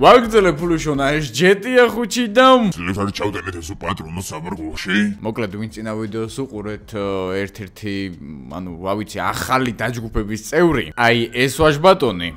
ვაგრძელებ ფულუშონა ეს ჯეტია ხუჩი და ლიფარი ჩავდენეთ ეს პატრონო საბარგულში. მოკლედ ვინ წინა ვიდეოს უყურეთ ერთ-ერთი ანუ რა ვიცი ახალი დაჯგუფების წევრი. აი ეს ვაჟბატონი.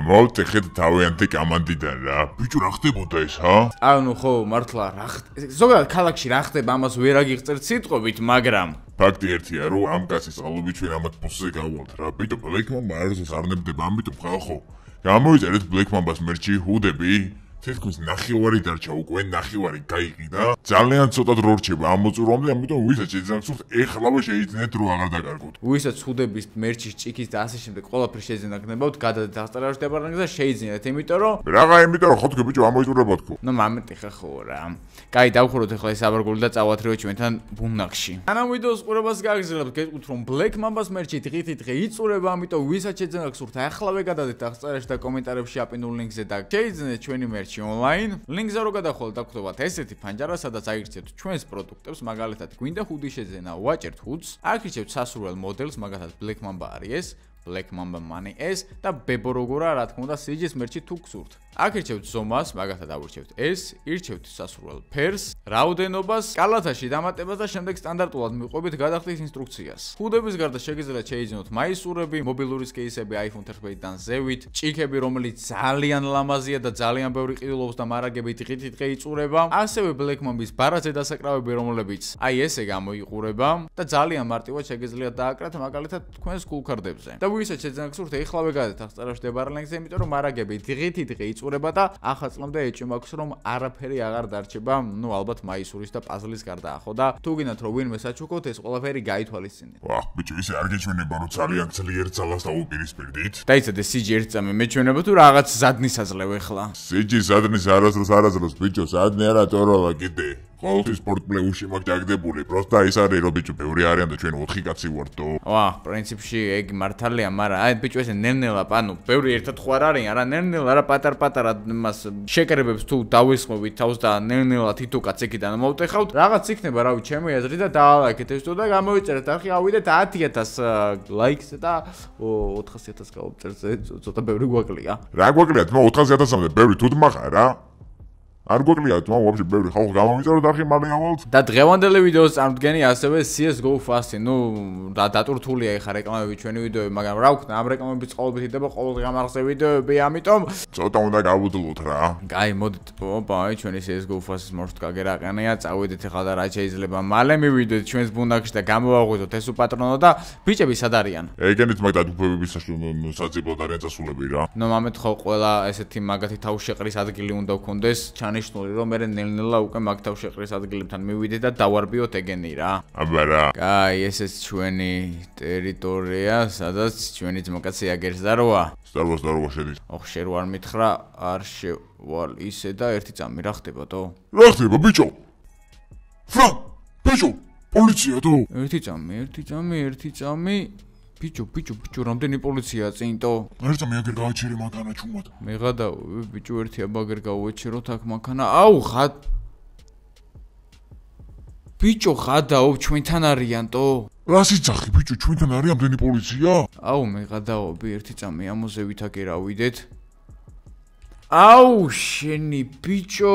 მოვტეხეთ თავიანთი კამანდიდან რა. ბიჭო რა ხდებოდა ეს ჰა? ანუ ხო მართლა რა ზოგადად ქალაქში რა ხდება ამას ვერ აგიღწევთ სიტყვებით, მაგრამ ფაქტი ერთია რომ ამ კაცის წყალობით ჩვენ ამათ ფოსზე გავალთ რა. ბიჭო ბლეკმან მარზეს არ ნებდება ამიტომ ხალხო. გამოიწერეთ ბლეკმანბას მერჩი ჰუდები. თითქმის ნახევარი დარჩა უკვე ნახევარი გაიყიდა. ძალიან ცოტა დრო რჩება ამ მოწურვამდე, ამიტომ ვისაც შეძენახოთ ეხლავე შეიძინეთ რო აღარ დაკარგოთ. ვისაც ჰუდების მერჩის ჭიქის და ასე შემდეგ ყველაფერი შეძენახნებავთ, გადადეთ აღწერაში დაბარგნეთ და შეიძინეთ, იმიტომ რომ რაღა იმიტომ რომ ხო თქო ბიჭო ამოიწურება თქო. ნუ მომენტი ხო რა. კაი დავხუროთ ახლა ეს აბარგული და წავათრევ ჩვენთან ბუნახში. ანამ ვიდეოს ყურებას გაგზავნებთ, გეტყვით რომ Black Mamba-ს მერჩი დღითიდღე იწურება, ამიტომ ვისაც შეძენახოთ ახლავე გადადეთ აღწერაში და კომენტარებში აპინულ ლინკზე და შეიძინეთ ჩვენი მერჩი online. ლინკზე რო გადახვალთ დაგხვდებათ ესეთი ფანჯარა, სადაც აირჩევთ ჩვენს პროდუქტებს, მაგალითად გვინდა ჰუდი შეძენა, ვაჭერთ ჰუდს, აირჩევთ სასურველ მოდელს, მაგალითად Black Mamba არის ეს, Black Mamba Money ეს და ბებო როგორა, რა თქმა უნდა, სიჯის მერჩი თუ გსურთ. აქ ირჩევთ ზომას, მაგალითად ავირჩევთ ეს, ირჩევთ სასურველ ფერს, რაოდენობას, კალათაში დამატებას და შემდეგ სტანდარტულად მიყვებით გადახდის ინსტრუქციას. ჰუდების გარდა შეგიძლიათ შეიძინოთ მაისურები, მობილური კეისები iPhone 11-დან ზევით, ჭიქები, რომელიც ძალიან ლამაზია და ძალიან ბევრი ყიდულობს და მარაგები დღითიდღე იწურება, ასევე Black Mamba-ის ბარაზე დასაკრავები, რომლებიც აი ესე გამოიყურება და ძალიან მარტივად შეგიძლიათ დააკრათ მაგალითად თქვენს კულკარდებზე. და ვისაც შეძენახოთ, ეხლავე გადადეთ აღწერაში დებარლინკზე, იმიტომ რომ მარაგები დღითიდღე იწურება და ახალ წლამდე ეჭვი მაქვს რომ არაფერი აღარ დარჩება, ნუ ალბათ მაისურის და პაზლის გარდა ახო და თუ გინდათ რომ ვინმე საჩუქოთ, ეს ყველაფერი გაითვალისწინეთ. ვაჰ, ბიჭო, ისე არ გეჩვენება რომ ძალიან ძლიერ ძალას დაუპირისპირდით. დაიცადე სიჯი ერთ წამი მეჩვენება თუ რაღაც ზადნის აძლევ ახლა. სიჯი ზადნის არასდროს ბიჭო, ზადნი არა ტოროლა კიდე. ყოველთვის სპორტპლეუში მაგ დაგდებული, პროსტა ის არის რომ ბიჭო, ბევრი არიან და ჩვენ 4 კაცი ვართ. ვაჰ, პრინციპში ეგ მართალია, მაგრამ აი ბიჭო ესე ნელ-ნელა, ანუ ბევრი ერთად ხო არ არიან, არა ნელ-ნელა, არა პატარ-პატარა მას შეკრებებს თუ დავესხმებით თავს და ნელ-ნელა თითო კაც ეკიდან მოვტეხავთ, რაღაც იქნება, რავი, ჩემი აზრით და დაალაიქეთ ეს და გამოიწერეთ არხი, ავიდეთ 10000 ლაიქს და 400000 გავწერზე, ცოტა ბევრი გვაკლია. რა გვაკლია, თმა 400000-მდე ბევრი თუ დმახა რა. არ გვაკლია თმა ვაფშე ბევრი ხალხი გამომიწეროთ არხი მალე ავალთ. და დღევანდელი ვიდეოს წარმდგენი ასევე CS:GO Fast-ი, ნუ დატურთულია ეხა რეკლამები ჩვენი ვიდეოები, მაგრამ რა ვქნა, ამ რეკლამების ყოველთვის იდება ყოველდღე გამახსენე ვიდეოები, ამიტომ ცოტა უნდა გავუდლოთ რა. კაი, მოდით, ოპა, აი ჩვენი CS:GO Fast-ის მოშტ გაგერაყენია, წავედით ეხლა და რა შეიძლება მალე მივიდეთ ჩვენს ბუნაგში და გამოვაღვიძოთ ეს უპატრონო და ბიჭები სად არიან? ეგენით მაგ დადუფებების საძიებლად არიან წასულები რა. ნუ მომეთ ხო ყველა ესეთი მაგათი თავშეყრის ადგილი უნდა გქონდეს, ნიშნული რომ მე ნელ-ნელა უკვე მაგ თავშეყრის ადგილებთან მივიდე და დავარბიოთ ეგენი რა. აბა რა. კაი, ესეც ჩვენი ტერიტორია, სადაც ჩვენი ძმაკაცი აგერს და როა. სტარვა შედის. ოხ შენ ვარ მითხრა, არ შევალ ისე და ერთი წამი რა ხდება თო? რა ხდება ბიჭო? ფრა, ბიჭო, პოლიცია თო? ერთი წამი. ბიჭო, რამდენი პოლიციაა წინ თო? ერთ წამი აგერ გააჩერე მანქანა ჩუმად. მე გადავ, ბიჭო, ერთი აბაგერ გავუეჩეროთ აქ მანქანა. აუ, ბიჭო, გადაო, ჩვენთან არიან თო? რა სიძახი ბიჭო, ჩვენთან არის ამდენი პოლიცია? აუ, მე გადავობი ერთი წამი ამოზევით აგერ ავიდეთ. აუ, შენი ბიჭო.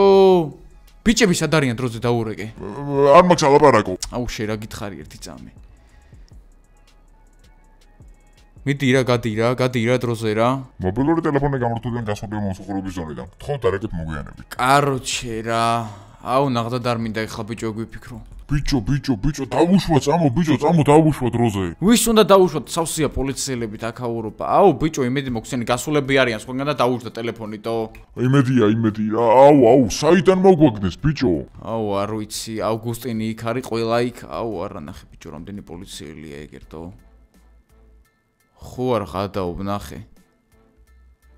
ბიჭები სად არიან დროზე დაურეკე? არ მაქვს ალაპარაკო. აუ, შე რა გითხარი ერთი წამი. მიდი რა, გადი რა დროზე რა. მობილური ტელეფონი გამორთულიდან გასული მოსუხურობის ზონიდან. გთხოვთ არეკეთ მოგვიანები. კაროჩე რა. აუ, ნახდად არ მინდა ეხლა ბიჭო გვიფიქრო. ბიჭო, დავუშვა წამო, დავუშვა დროზე. ვის უნდა დავუშვათ? სავსეა პოლიციელები დაქაურობა. აუ, ბიჭო, იმედი მოგვცენი გასულები არიან, სხვაგან და დავუშვათ ტელეფონი თო. იმედია რა. აუ, საიდან მოგვაგდეს ბიჭო? აუ, არ ვიცი, ავგუსტინი იქ არის, ყველა იქ. აუ, არა ნახე ბიჭო, რამდენი პოლიციელია ეგერ თო. ხო არ გადაობ ნახე.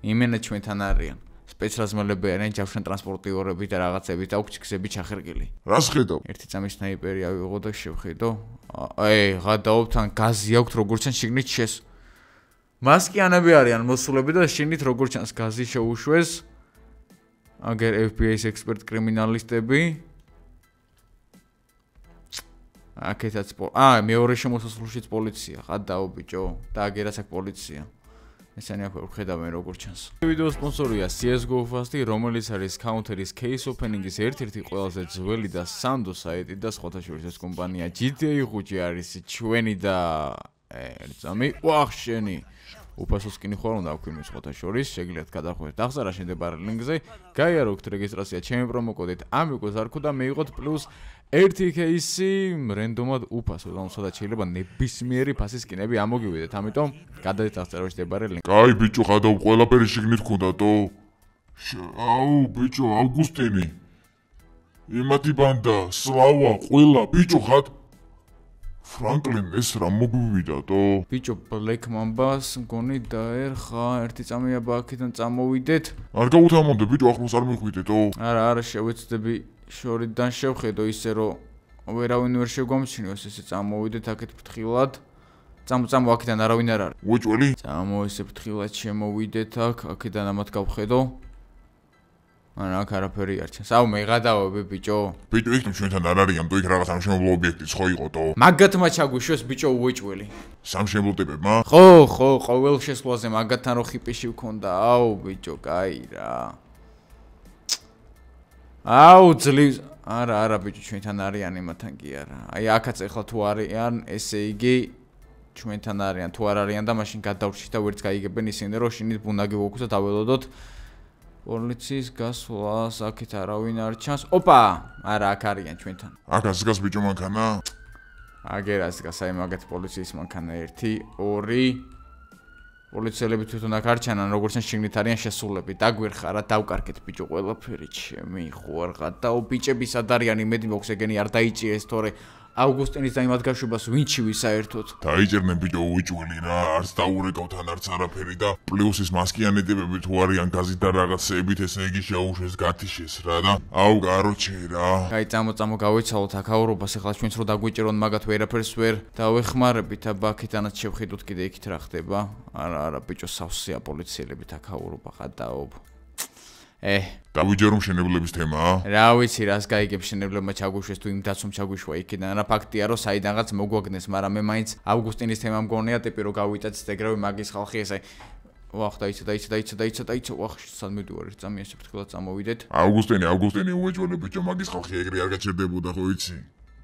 იმენა ჩვენთან არიან. სპეციალიზმელები არიან, ჯავშან ტრანსპორტიორები და რაღაცები და უქჩიქსები ჩახერგილი. რას ხედავ? ერთი წამი სნაიპერი ავიღო და შევხედო. გადაობ თან გაზი აქვს როგორც ჩანს შიგნით შეს. მასკიანები არიან მოსულები და შიგნით როგორც ჩანს გაზი შეუშვეს. აგერ FBI-ის ექსპერტ კრიმინალისტები. აქეთაც მეორე შემოსასვლელშიც პოლიცია. გადაო ბიჭო და აგერაც აქ პოლიცია. ესენი აქვე ვხედავენ როგორც ჩანს. ვიდეოს სპონსორია CS:GO Fast, რომელიც არის Counter-ის case opening-ის ერთ-ერთი ყველაზე ძველი და სანდო საიტი და სხვათა შორის ეს კომპანია GTA 5 არის ჩვენი და ერთზამი ვახშენი უფასო სკინი ხარ უნდა აქვთ სხვათა შორის შეგიძლიათ გადახვიდეთ აღზარა შენდებარე ლინკზე გაიაროთ რეგისტრაცია ჩემი პრომოკოდით AMIGOS არქო და მეიღოთ პლუს 1 кейსი რენდომად უფასო რომელსაც შეიძლება ნებისმიერი ფასის სკინები ამოგივიდეთ ამიტომ გადადეთ აღზარაში შენდებარე ლინკი კაი ბიჭო ხადავ ყველაფერი შიგნით ქონდა თო აუ ბიჭო ავგუსტინი იმათი ბანდა სლავა ყველა ბიჭო ხად ფრანკლინ ეს რა მოგვივიდა თო ბიჭო ბლეკ მამბას მგონი დაერხა ერთი წამია ბაქიდან წამოვიდეთ არ გაუთამამდე ბიჭო ახლოს არ მიხვიდე თო არა შევეცდები შორიდან შევხედო ისე რომ ვერავინ ვერ შეგვამჩნიოს ესე წამოვიდეთ აქეთ ფრთხილად წამო აქედან არავინ არ არის უჭველი წამო ესე ფრთხილად შემოვიდეთ აქედან ამათ გავხედო არა აქ არაფერი არ ჩანს აუ მეღადავები ბიჭო ბიჭო იქ ჩვენთან არ არიან თუ იქ რაღაც სამშენებლო ობიექტიც ხო იყო თო მაგათმა ჩაგუშვეს ბიჭო უეჭველი სამშენებლო ტიპებმა ხო ყოველ შესვლაზე მაგათთან რო ხიპიში ვქონდა აუ ბიჭო კაი რა აუ ძლივს არა ბიჭო ჩვენთან არიან იმათან კი არა აი აქაც ეხლა თუ არიან ესე იგი ჩვენთან არიან თუ არ არიან და მაშინ გადავრჩით და ვერც გაიგებენ ისინი რომ შინით ბუნაგი ვოქუს და დავველოდოთ პოლიციის გასვლას აქეთ არავინ არ ჩანს ოპა არა აქ არიან ჩვენთან აქაც გას ბიჭო მანქანა აგერას გას აი მაგათ პოლიციის მანქანა 1 2 პოლიციელები თვითონ აქ არ ჩანან როგორც შიგნით არიან შესულები დაგვერხა რა დავკარგეთ ბიჭო ყველაფერი ჩემი ხوارღა და ბიჭები სად არიან იმედი მოქვს ეგენი არ დაიჭირეს თორე ავგუსტინის და იმათ გაშვებას ვინჩივი საერთოდ დაიჭერნენ ბიჭო უჭველი რა არც დაურეკავთ ან არც არაფერი და პლუს ის მასკიანი ტიპები თუ არიან გაზით და რაღაცეებით ესე იგი შეუშვეს გათიშეს რა და აუ კაროჩე რა აი წამო გავეცალოთ აქაურობას ეხლა ჩვენც რო დაგვიჭირონ მაგათ ვერაფერს ვერ დავეხმარებით და ბაქეთანაც შევხედოთ კიდე იქით რა ხდება არა ბიჭო სავსეა პოლიციელებით აქაურობა ხადაობ დავიჯერო მშენებლების თემაა? რა ვიცი, რას გაიგებ მშენებლებმა ჩაგუშვეს თუ იმ დაცვამ ჩაგუშვა იქიდან. რა ფაქტია, რომ საიდანღაც მოგვაგნეს, მაგრამ მე მაინც ავგუსტინის თემა მგონია ტიპი რომ გავიწეც ეგრევე მაგის ხალხი ესე. ვახ, დაიცა, ვახ, სად მივდივარ ერთ წამი ესე ფრთხილად წამოვიდეთ. ავგუსტინი უეჭველი ბიჭო მაგის ხალხი ეგრე არ გაჩერდებოდა ხო იცი?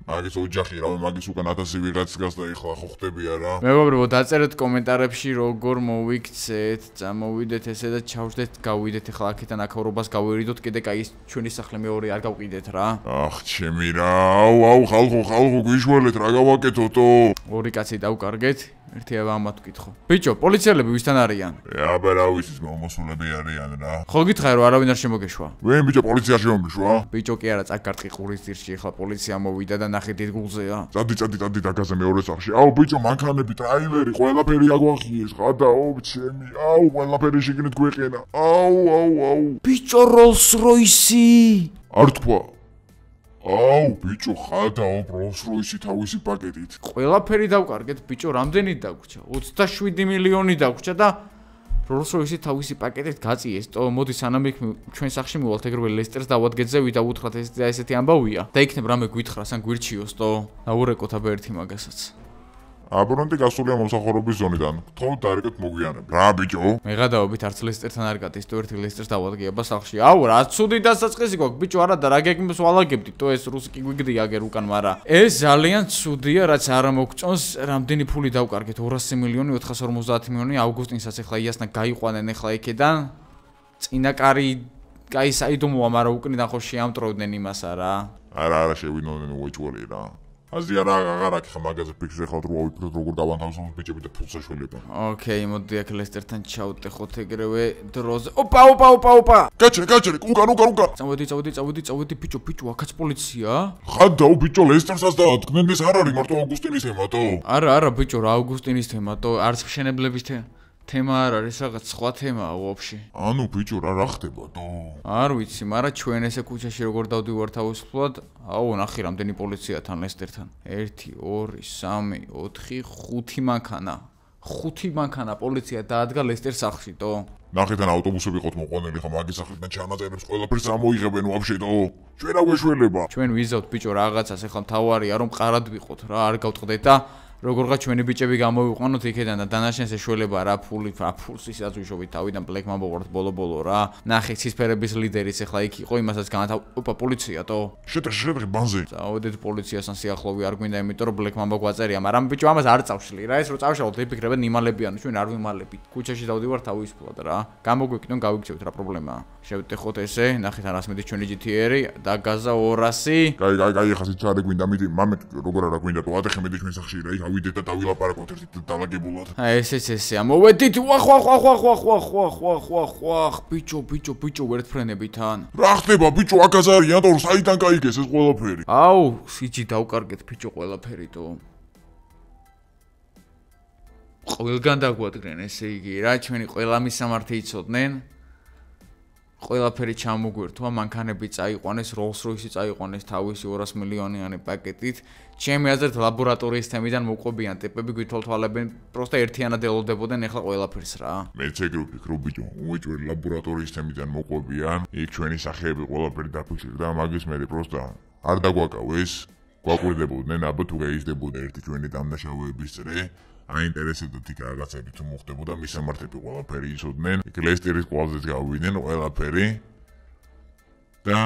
მაგის ოჯახი რა მაგის უკან 1000 ვიღაც გას და ეხლა ხო ხდებია რა მეგობრებო დაწერეთ კომენტარებში როგორ მოვიქცეთ წამოვიდეთ ესე და ჩავშდეთ გავიდეთ ეხლა აქედან აქაურობას გავერიდოთ კიდე კაი ჩვენი სახლი მეორე არ გავყიდეთ რა ახ ჩემი რა აუ ხალხო გვიშველეთ რა გავაკეთოთო ორი კაცი დავკარგეთ ერთი ამათ ვკითხო ბიჭო პოლიციელები ვისთან არიან აბა რა ვიცი მომოსულები არიან რა ხო გითხარი რომ არავინ არ შემოგეშვა ვინ ბიჭო პოლიცია შემომიშვა ბიჭო კი არა წაკარტყი ყურის ძირში ეხლა პოლიცია მოვიდა და ნახე დიდგულზეა წადი დაგაზე მეორე სახლში აუ ბიჭო მანქანები ტრაილერი ყველაფერი აგვახიეს გადაო ჩემი აუ ყველაფერი შიგნით გვეყენა აუ ბიჭო როლს როისი არ თქვა აუ ბიჭო ხადაო როლს როისი თავისი პაკეტით ყველაფერი დავკარგეთ ბიჭო რამდენი დაგვრჩა 27 მილიონი დაგვრჩა და როლს როისი თავისი პაკეტით გაწიეს თო მოდი სანამ იქ ჩვენ სახში მივალთ ეგრევე ლესტერს დავადგეთზე ვიდა უთხრათ ესეთი ამბავია და იქნებ რამე გვითხრას ან გვირჩიოს თო დაურეკოთ აბა ერთი მაგასაც აბრონტი გასულია მომსახურების ზონიდან თო დარეკეთ მოგვიანებ რა ბიჭო მეღადაობით არც ლესტერთან არ გადის თო ერთი ლესტერს დავადგე აბა სახში აუ რა ცუდი დასაწყისი გვაქვს ბიჭო არა და რა გეგმებს ვალაგებდით თო ეს რუსკი გვიგდი აგერ უკან მარა ეს ძალიან ცუდია რაც არ მოგწონს რამდენი ფული დავკარგეთ 200 მილიონი 450 მილიონი ავგუსტინსაც ეხლა იასნა გაიყვანენ ეხლა იქედან წინაკარი კაი საიდუმოა მაგრამ უკნიდან ხო შეამტროვდნენ იმას არა შევინოდნენ უეჭველი რა აზია რა აღარ აქ ხა მაგაზე ფიქრზე ხალთ რო ავიფიქროთ როგორ გავანთავსოთ ბიჭები და ფულს ეშველება. ოკეი, მოდი აქ ლესტერთან ჩავტეხოთ ეგრევე დროზე. ოპა. გაჭრე, უკან. წავედი ბიჭო, აქაც პოლიცია? ხადაო ბიჭო, ლესტერსაც დაადგნენ ეს არ არის მარტო ავგუსტინის თემათო. არა ბიჭო, რა ავგუსტინის თემათო, არც მშენებლების თემა არ არის, რაღაც სხვა თემაა ვაფშე. ანუ ბიჭო, რა ხდება თო? არ ვიცი, მაგრამ ჩვენ ესე ქუჩაში როგორ დავდივარ თავისუფლად, აუ, ნახე რამდენი პოლიცია თან ლესტერთან. 1 2 3 4 5 მანქანა. 5 მანქანა პოლიცია დაადგა ლესტერს სახლში, თო? ნახეთან ავტობუსები ყოთ მოყვანილი ხა მაგის სახლიდან ჩანაწერებს ყველაფერს ამოიღებენ ვაფშე თო? ჩვენ რა გვეშველება? ჩვენ ვიზავთ ბიჭო რაღაცას, ეხლა მთავარია რომ მყარად ვიყოთ რა, არ გავწყდეთ და როგორღაც ჩვენი ბიჭები გამოვიყვანოთ იქიდან და დანაშენს ეშველება რა ფულს ისაც ვიშოვით თავიდან Black Mamba ვართ ბოლო რა ნახე ცისფერების ლიდერიც ახლა იქ იყო იმასაც ოპა პოლიციატო შედრე ბანზე წავედით პოლიციასთან სიახლოვე არ გვინდა იმიტომ რომ Black Mamba გვაწერია მაგრამ ბიჭო ამას არ წავშლი რა ეს რო წავშალოთ იფიქრებენ იმალებიან ჩვენ არ ვიმალებით ქუჩაში დავდივართ თავისუფლად რა გამოგვიქნონ გავიქცევთ რა პრობლემაა შევტეხოთ ესე ნახეთ რას მეტი ჩვენი GTR და გაზა 200 კაი ხა სიჩარე გვინდა მიდი მამე როგორ არა გვინდა ვატეხე მედი ჩვენ სახში რა იქ ავიდეთ და დავილაპარაკოთ ერთით დალაგებულად ესე ამოვედით ვახ ბიჭო ვერ ფრენებითან რა ხდება ბიჭო აკაზ არიან თორ საიდან გაიგეს ეს ყველაფერი აუ სიჯი დავკარგეთ ბიჭო ყველაფერიტო ყველგან დაგვადგნენ ესე იგი რა ჩვენი ყველა მისამართი იცოდნენ ყველაფერი ჩამოგვირთვა მანქანები წაიყვანეს Rolls-Royce წაიყვანეს თავისი 200 მილიონიანი პაკეტით ჩემი აზრით ლაბორატორიის თემიდან მოყვებიან ტიპები გვითვალთვალებენ პროსტა ერთიანად ელოდებოდნენ ახლა ყველაფერს რა მეც ეგრე ვფიქრობ ბიჭო უეჭველი ლაბორატორიის თემიდან მოყვებიან იქ ჩვენი სახეები ყველაფერი დაფიქსირდა მაგის მე პროსტა არ დაგვაკავეს გვაკვირდებოდნენ აბა თუ გაიზრდებოდა ერთი ჩვენი დამნაშავეების წრე აინტერესებდათ იქ რაღაცები თუ მოხდებოდა მისამართები ყველაფერი იცოდნენ იქ ლესტერის კვალზეც გავიდნენ ყველაფერი და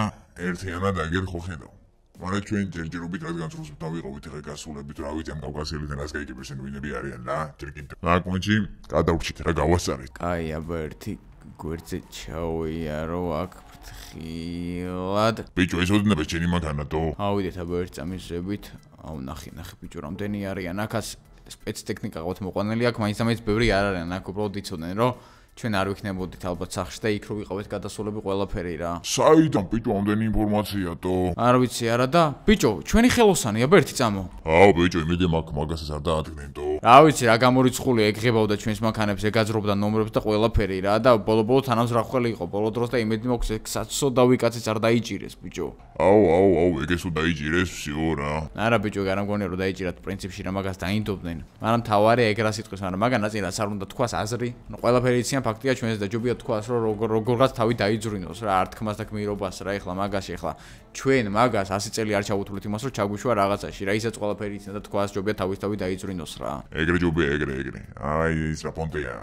ერთიანად აგერ ხო ხედავ მაგრამ ჩვენ ჯერჯერობით რადგან რუსებთან დავიყავით ახლა გასულებით რა ვიცი ამ კავკასიელიდან რას გაიგებს են ვინები არიან რა ჯერკინ ნაკმონჩი გადავრჩით რა გავასწარეთ კაი აბა ერთი გვერდზე ჩავიარო აქ ფრთხილად ბიჭო ეს ოდნავ ჩემი მანქანათო ავიდეთ აბა ერთ წამისებით აუ ნახე ბიჭო რამდენი არიან აქაც სპეც ტექნიკა ყავთ მოყვანილი აქ მაინც ბევრი არ არიან აქ უბრალოდ იცოდნენ რომ ჩვენ არ ვიქნებოდით ალბათ სახში და იქ რო ვიყავით გადასულები ყველაფერი რა საიდან ბიჭო ამდენი ინფორმაციათო არ ვიცი არა და ბიჭო ჩვენი ხელოსანია ერთი წამო აუ ბიჭო იმედი მაგასაც არ დაადგნენდო რა ვიცი რა გამორიცხულია ეგღებავდა ჩვენს მანქანებს ეგაძრობდა ნომრებს და ყველაფერი რა და ბოლო თანამზრახველი იყო ბოლო დროს და იმედი მოქვს საცო დავიკაციც არ დაიჭირეს ბიჭო აუ ეგესო დაიჭირეს всё რა არა ბიჭო არ მგონია რომ დაიჭირათ პრინციპში რა მაგას დაინდობდნენ მაგრამ თავარი ეგ რა სიტყვის მაგრამ მაგა ნაწილას არ უნდა თქვას აზრი ნუ ყველაფერი იციან ფაქტია ჩვენს და ჯობია თქვას რომ როგორღაც თავი დაიძვრინოს რა ართქმას და გმირობას რა ეხლა მაგაში ეხლა ჩვენ მაგას 100 წელი არ ჩავუთვლით იმას რომ ჩაგვიშვა რაღაცაში რა ისაც ყველაფერი იციან და თქვას ჯობია თავი დაიძვრინოს რა ეგრე ჯობია ეგრე აი ის რა პონტეა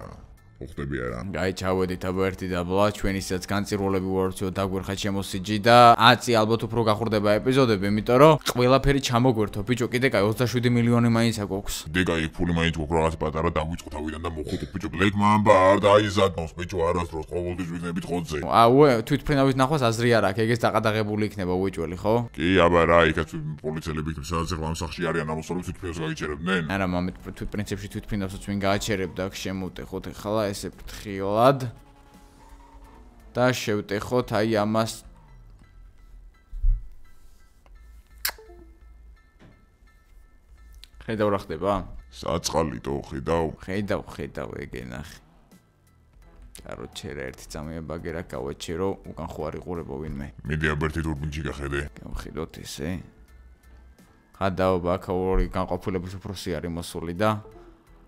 ხტები არა. აი ჩავედით აბა ერთი დაბლა, ჩვენ ისაც განწირვალები ვარცო დაგვერხა შემოსიჯი და აწი ალბათ უფრო გახურდება ეპიზოდები, იმიტომ რომ ყველაფერი ჩამოგვერთო. ბიჭო, კიდე კაი 27 მილიონი მაინც აქვს. კიდე კაი ფული მაინც გვაქვს რაღაც პატარა დავიწყო თავიდან და მოხუტო ბიჭო, Black Mamba არ დაიზადნოს ბიჭო, არასდროს ყოველთვის ვიზნებით ხოძე. აუ, თვითფრინავის ნახვას აზრი არ აქვს, ეგეც დაყადაღებული იქნება უეჭველი, ხო? კი, აბა რა, იქაც პოლიციელები იქნება, სადაც ახლა ამ სახში არიან, ამოსულებს თვითფრინავს გაიჩერებდნენ. არა, მამეთ პრინციპში თვითფრინავსაც ვინ გააჩერებდა, აქ შემოვტეხოთ ახლა ესე ფრთხილად და შევტეხოთ აი ამას ხედავ რა ხდება? საწყალიტო ხედავ? ხედავ ეგე ნახე. კაროჩე რა ერთი წამია ბაგერა გავაჩერო, უკან ხო არ იყურებო ვინმე. მიდი აბერტი თურბინჩი გახედე. გავხედოთ ესე. ხადაო ბაქა ორი განყოფილების უფროსი არის მოსული და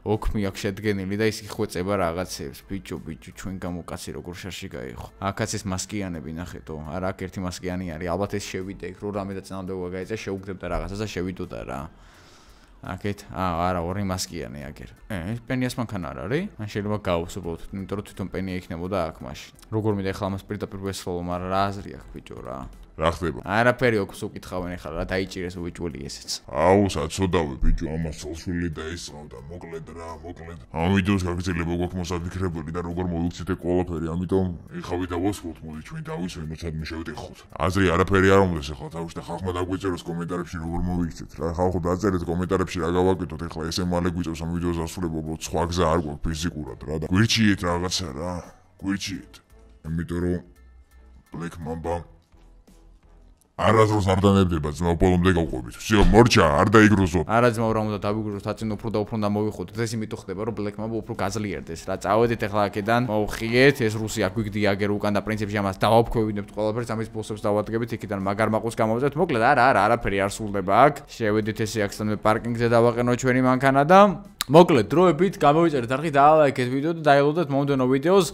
ოქმი აქვს შედგენილი და ის იხვეწება რაღაცებს. ბიჭო, ჩვენ გამოკაცი როგორ შარში გაიხო. აქაც ეს მასკიანები ნახეთო. არა, აქ ერთი მასკიანი არის. ალბათ ეს შევიდე იქ, რო რამე და წინამდებობა გაიწა, შეუგდებდა რაღაცას და შევიდოდა რა. აქეთ, არა, ორი მასკიანი აგერ. ეს პენიას მანქანა არ არის? ან შეიძლება გავოს უბრალოდ, იმიტომ რომ თვითონ პენია იქნებოდა აქ მაშინ. როგორ მინდა ახლა ამას პირდაპირ ვესრულო, მაგრამ რა აზრი აქვს ბიჭო რა. რა ხდება? არაფერი ოქს უკითხავენ ახლა რა დაიჭირეს უეჭველი ესეც. აუ, საწოდავე ბიჭო, ამას სულშვილი დაისწავდა, მოკლედ. ამ ვიდეოს გაგრძელება გვაქვს მოსაფიქრებელი და როგორ მოვიქცეთ ეს ყველაფერი, ამიტომ ეხავით დავასრულოთ, მოდი ჩვენ დავისვენოთ, სადმე შევტეხოთ. აზრი არაფერი არ მომდეს ახლა თავში და ხალხმა დაგვიწეროს კომენტარებში როგორ მოვიქცეთ რა. ხალხო დაწერეთ კომენტარებში რა გავაკეთოთ, ახლა ესე მალე გვიწევს ამ ვიდეოს დასრულება, უბრალოდ სხვა გზა არ გვაქვს ფიზიკურად რა და გვირჩიეთ რაღაცა რა. გვირჩიეთ. ამიტომ რომ Black Mamba არასდროს არ დანებდება ძმა ბოლომდე გავყვებით. всё, მორჩა, არ დაიგრუზო. არა ძმა რა უნდა დავიგრუზოთ, აწინ უფრო და უფრო უნდა მოვიხოდოთ. ეს იმით ხდება, რომ Black Mamba უფრო გაძლიერდეს რა. წავედით ახლა აქედან, მოვხიეთ, ეს რუსი აგვიგდი აგერ უკან და პრინციპში ამას დავაფქვევინებთ ყველაფერს, ამის ბოსებს დავადგებით იქიდან, მაგარ მაყურს გამოვწევთ. მოკლედ, არაფერი არ სრულდება აქ. შევედით ესე აქ სანამ პარკინგზე დავაყენო ჩვენი მანქანა და მოკლედ დროებით გამოვიწერეთ არხი დაალაიქეთ ვიდეო და დაელოდეთ მომდენო ვიდეოს.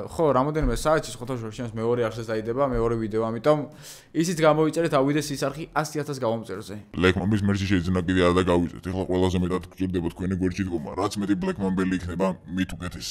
ხო, რამოდენიმე საათში ხოთაშორ შენს მეორე არხზე დაიდება მეორე ვიდეო, ამიტომ ისიც გამოვიწერეთ ავიდეს ის არხი 100,000 გამომწერზე. Black Mamba-ის მერჩი შეიძლება კიდე არ დაგავიწყეთ. ეხლა ყველაზე მეტად გჭირდება თქვენი გვერდში დგომა. რაც მეტი Black Mamba-ელი იქნება, მით უკეთესი.